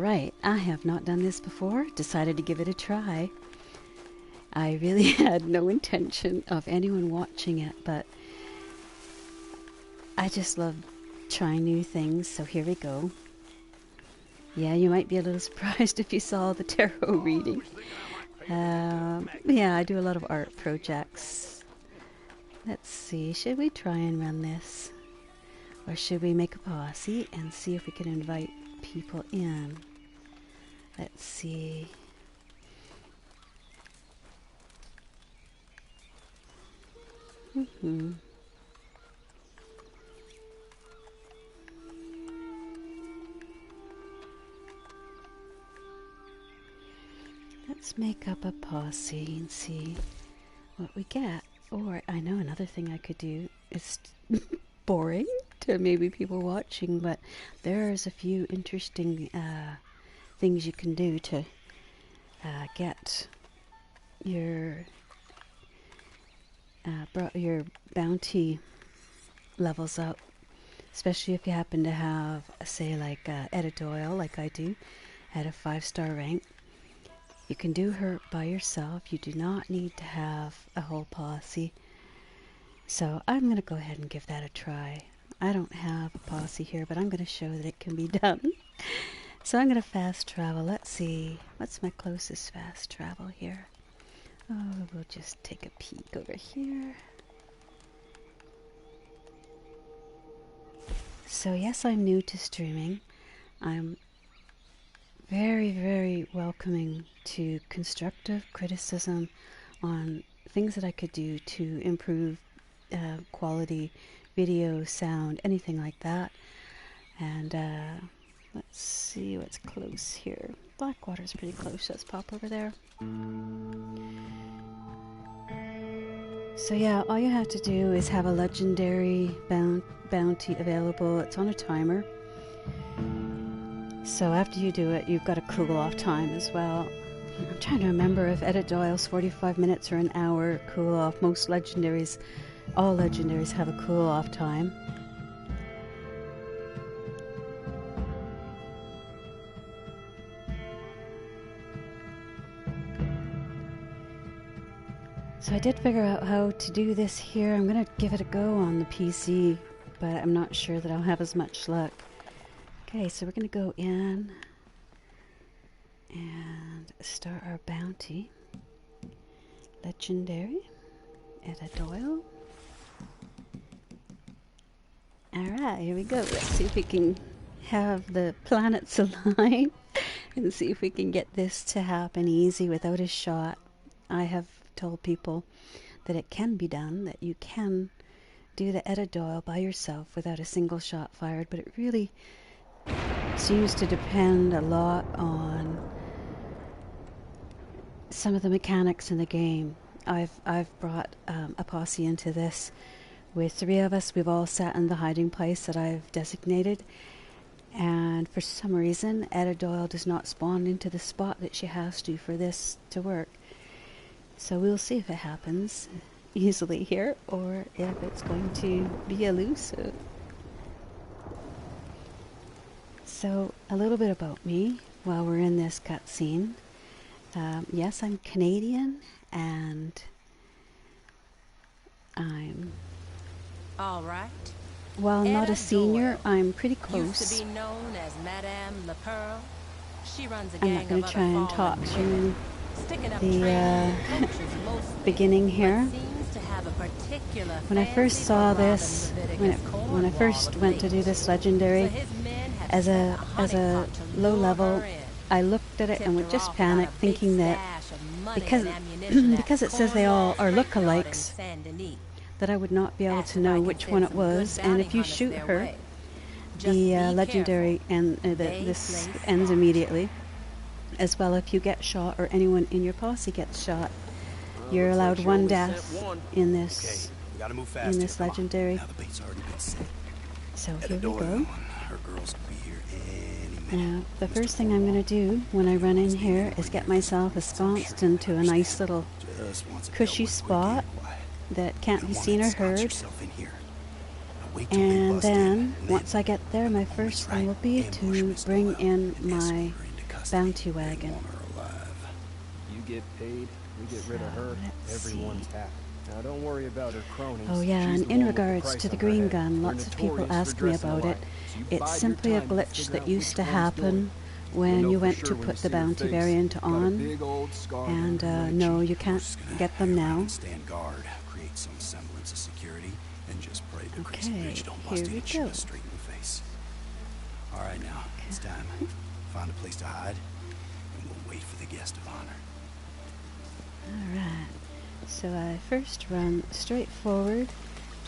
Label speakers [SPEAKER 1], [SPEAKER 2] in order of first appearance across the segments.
[SPEAKER 1] Alright, I have not done this before, decided to give it a try. I really had no intention of anyone watching it, but I just love trying new things, so here we go. Yeah, you might be a little surprised if you saw the tarot reading. Yeah, I do a lot of art projects. Let's see, should we try and run this? Or should we make a posse and see if we can invite people in? Let's see. Let's make up a posse and see what we get. Or I know another thing I could do is boring to maybe people watching, but there's a few interesting things you can do to get your bounty levels up, especially if you happen to have, say, like Edith Doyle, like I do, at a 5-star rank. You can do her by yourself. You do not need to have a whole posse. So I'm going to go ahead and give that a try. I don't have a posse here, but I'm going to show that it can be done. So I'm going to fast travel. Let's see. What's my closest fast travel here? Oh, we'll just take a peek over here. So yes, I'm new to streaming. I'm very, very welcoming to constructive criticism on things that I could do to improve quality, video, sound, anything like that. And let's see what's close here. Blackwater's pretty close. Let's pop over there. So yeah, all you have to do is have a legendary bounty available. It's on a timer. So after you do it, you've got a cool off time as well. I'm trying to remember if Edith Doyle's 45 minutes or an hour cool off. Most legendaries, all legendaries have a cool off time. So I did figure out how to do this here. I'm going to give it a go on the PC, but I'm not sure that I'll have as much luck. Okay, so we're going to go in and start our bounty. Legendary, Edith Doyle. Alright, here we go. Let's see if we can have the planets align and see if we can get this to happen easy without a shot. I have told people that it can be done, that you can do the Edith Doyle by yourself without a single shot fired, but it really seems to depend a lot on some of the mechanics in the game. I've brought a posse into this with 3 of us. We've all sat in the hiding place that I've designated, and for some reason Edith Doyle does not spawn into the spot that she has to for this to work. So we'll see if it happens easily here or if it's going to be elusive. So a little bit about me while we're in this cutscene. Yes, I'm Canadian, and I'm,
[SPEAKER 2] all right.
[SPEAKER 1] While not a senior, I'm pretty close.
[SPEAKER 2] Used to be known as Madame La Pearl. She runs a
[SPEAKER 1] I'm
[SPEAKER 2] gang
[SPEAKER 1] not going
[SPEAKER 2] of
[SPEAKER 1] to try and
[SPEAKER 2] other
[SPEAKER 1] talk
[SPEAKER 2] fallen
[SPEAKER 1] through the beginning here. When I first saw this, when I first went to do this legendary as a low level, I looked at it and would just panic, thinking that because it says they all are lookalikes, that I would not be able to know which one it was. And if you shoot her, the legendary and this ends immediately. As well, if you get shot or anyone in your posse gets shot, you're allowed 1 death in this legendary. So here we go. Now, the first thing I'm going to do when I run in here is get myself ensconced into a nice little cushy spot that can't be seen or heard. And then, once I get there, my first thing will be to bring in my bounty wagon.
[SPEAKER 3] Want her alive.
[SPEAKER 4] You get paid, we get rid of her,
[SPEAKER 1] let's
[SPEAKER 4] everyone's
[SPEAKER 1] see.
[SPEAKER 4] happy. Now don't worry about her cronies.
[SPEAKER 1] Oh yeah,
[SPEAKER 4] She's
[SPEAKER 1] and
[SPEAKER 4] the
[SPEAKER 1] in
[SPEAKER 4] one with the
[SPEAKER 1] regards
[SPEAKER 4] price
[SPEAKER 1] to the
[SPEAKER 4] on her
[SPEAKER 1] green
[SPEAKER 4] head.
[SPEAKER 1] gun,
[SPEAKER 4] They're
[SPEAKER 1] lots of people
[SPEAKER 4] notorious for
[SPEAKER 1] ask me
[SPEAKER 4] dressing
[SPEAKER 1] about it.
[SPEAKER 4] alike, so you
[SPEAKER 1] It's
[SPEAKER 4] bide your
[SPEAKER 1] simply a
[SPEAKER 4] time and
[SPEAKER 1] glitch
[SPEAKER 4] figure
[SPEAKER 1] that
[SPEAKER 4] out
[SPEAKER 1] used to
[SPEAKER 4] which one's doing
[SPEAKER 1] happen
[SPEAKER 4] it.
[SPEAKER 1] when
[SPEAKER 4] You'll
[SPEAKER 1] you
[SPEAKER 4] know
[SPEAKER 1] went
[SPEAKER 4] for
[SPEAKER 1] to
[SPEAKER 4] sure when
[SPEAKER 1] put
[SPEAKER 4] you
[SPEAKER 1] the
[SPEAKER 4] see her
[SPEAKER 1] bounty
[SPEAKER 4] face.
[SPEAKER 1] variant
[SPEAKER 4] Got a
[SPEAKER 1] on.
[SPEAKER 4] big old scar
[SPEAKER 1] And
[SPEAKER 4] down her right
[SPEAKER 1] no,
[SPEAKER 4] cheek.
[SPEAKER 1] you can't
[SPEAKER 3] Just gonna
[SPEAKER 1] get them
[SPEAKER 3] hang around
[SPEAKER 1] now.
[SPEAKER 3] and stand guard, create some semblance of security, and just pray the crazy
[SPEAKER 1] Okay,
[SPEAKER 3] bitch don't bust
[SPEAKER 1] here
[SPEAKER 3] in
[SPEAKER 1] we
[SPEAKER 3] and shoot
[SPEAKER 1] go.
[SPEAKER 3] us straight in the face. All right, now it's time. Find a place to hide, and we'll wait for the guest of honor.
[SPEAKER 1] Alright, so I first run straight forward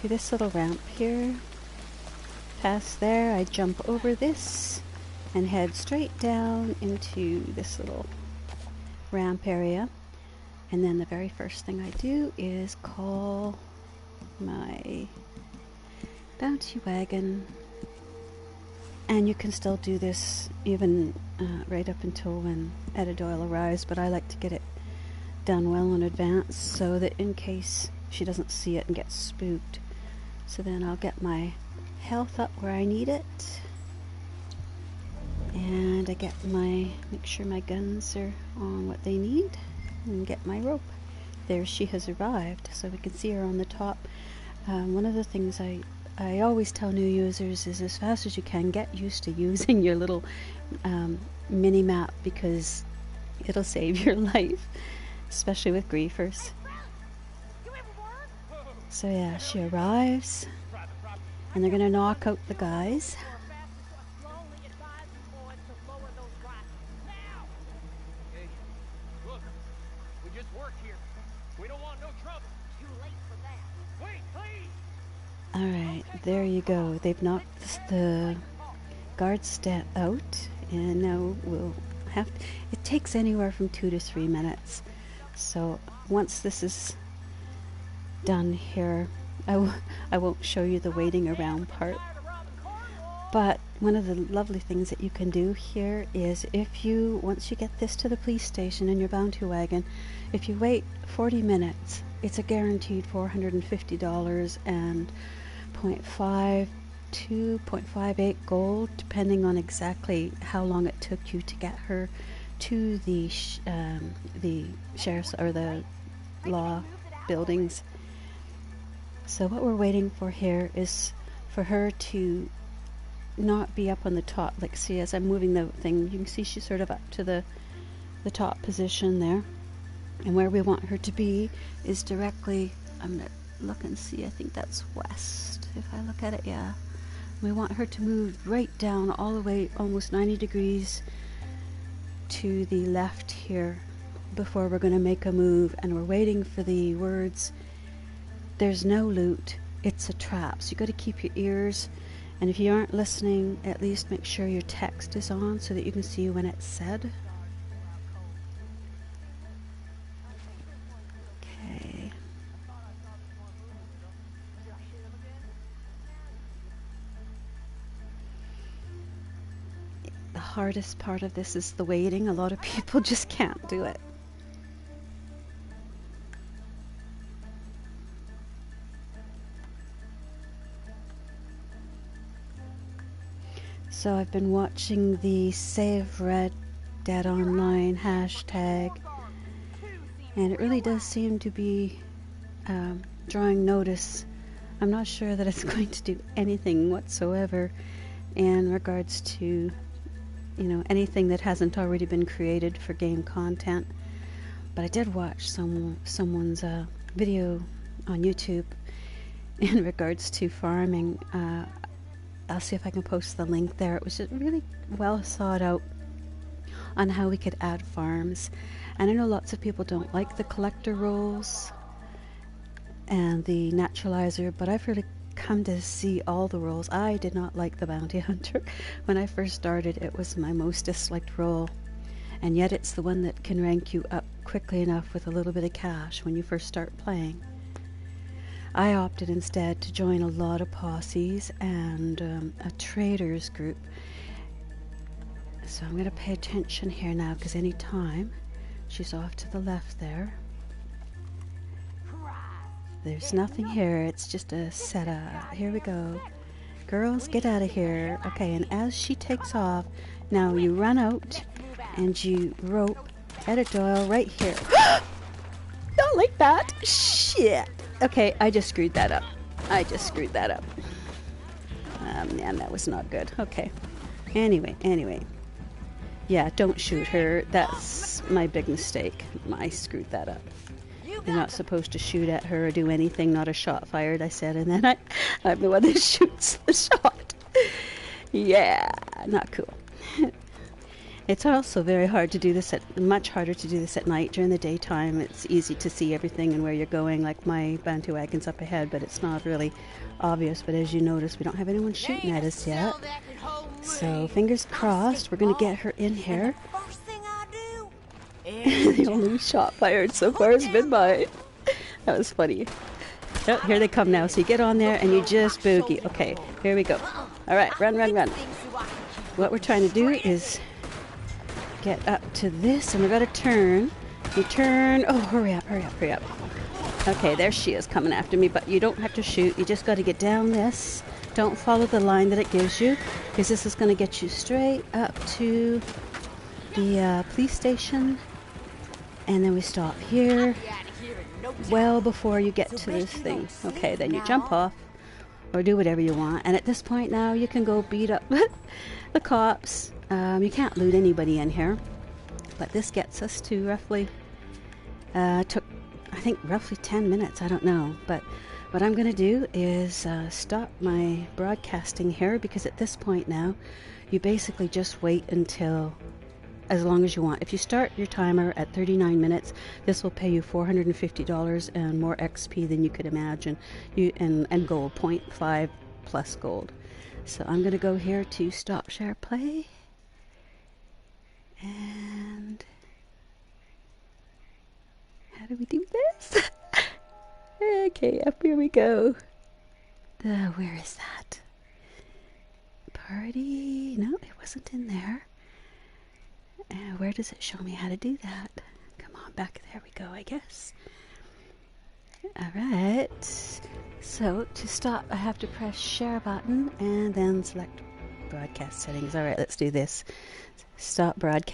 [SPEAKER 1] to this little ramp here. Past there, I jump over this and head straight down into this little ramp area. And then the very first thing I do is call my bounty wagon. And you can still do this even right up until when Etta Doyle arrives, but I like to get it done well in advance so that in case she doesn't see it and gets spooked. So then I'll get my health up where I need it, and I get make sure my guns are on what they need, and get my rope. There she has arrived, so we can see her on the top. One of the things I always tell new users is, as fast as you can, get used to using your little mini map, because it'll save your life, especially with griefers. So yeah, she arrives, and they're gonna knock out the guys.
[SPEAKER 5] Hey, look, we just work here. We don't want no trouble. Too late for that. Wait, please!
[SPEAKER 1] Alright, there you go. They've knocked the guards out, and now we'll have to, it takes anywhere from 2 to 3 minutes. So once this is done here, I won't show you the waiting around part. But one of the lovely things that you can do here is, once you get this to the police station in your bounty wagon, if you wait 40 minutes, it's a guaranteed $450 and 0.5 to 0.58 gold, depending on exactly how long it took you to get her to the sheriff's or the law buildings. So what we're waiting for here is for her to not be up on the top. Like, see, as I'm moving the thing, you can see she's sort of up to the top position there. And where we want her to be is directly, I'm going to look and see, I think that's west. If I look at it, yeah. We want her to move right down all the way, almost 90 degrees to the left here before we're going to make a move. And we're waiting for the words, "There's no loot, it's a trap." So you got to keep your ears, and if you aren't listening, at least make sure your text is on so that you can see when it's said. Okay. The hardest part of this is the waiting. A lot of people just can't do it. So I've been watching the Save Red Dead Online hashtag, and it really does seem to be drawing notice. I'm not sure that it's going to do anything whatsoever in regards to, anything that hasn't already been created for game content. But I did watch someone's video on YouTube in regards to farming. I'll see if I can post the link there. It was just really well thought out on how we could add farms. And I know lots of people don't like the collector roles and the naturalizer, but I've really come to see all the roles. I did not like the bounty hunter. When I first started, it was my most disliked role. And yet it's the one that can rank you up quickly enough with a little bit of cash when you first start playing. I opted instead to join a lot of posses and a traders group. So I'm going to pay attention here now, because any time she's off to the left there. There's nothing here, it's just a setup. Here we go. Girls, get out of here. Okay, and as she takes off, now you run out and you rope edit oil right here. Not like that. Shit. Okay, I just screwed that up. Man, that was not good. Okay. Anyway. Yeah, don't shoot her. That's my big mistake. I screwed that up. You're not supposed to shoot at her or do anything, not a shot fired, I said, and then I'm the one that shoots the shot. Yeah, not cool. It's also very hard to do this much harder to do this at night. During the daytime, it's easy to see everything and where you're going, like my Bantu wagon's up ahead, but it's not really obvious. But as you notice, we don't have anyone shooting at us yet. So fingers crossed, we're going to get her in here. The only shot fired so far has been mine. That was funny. Oh, here they come now. So you get on there and you just boogie. Okay, here we go. All right, run. What we're trying to do is get up to this, and we've got to turn. You turn. Oh, hurry up. Okay, there she is coming after me, but you don't have to shoot. You just got to get down this. Don't follow the line that it gives you, because this is going to get you straight up to the police station. And then we stop here well before you get to this thing. Okay, then you jump off or do whatever you want. And at this point now, you can go beat up the cops. You can't loot anybody in here. But this gets us to roughly, took I think roughly 10 minutes. I don't know. But what I'm going to do is stop my broadcasting here, because at this point now, you basically just wait until as long as you want. If you start your timer at 39 minutes, this will pay you $450 and more XP than you could imagine. And gold, 0.5 plus gold. So I'm going to go here to stop share play. And how do we do this? Okay, up here we go. Where is that? Party? No, it wasn't in there. Where does it show me how to do that? Come on, back there we go, I guess. Alright. So, to stop, I have to press share button and then select broadcast settings. Alright, let's do this. Stop broadcast.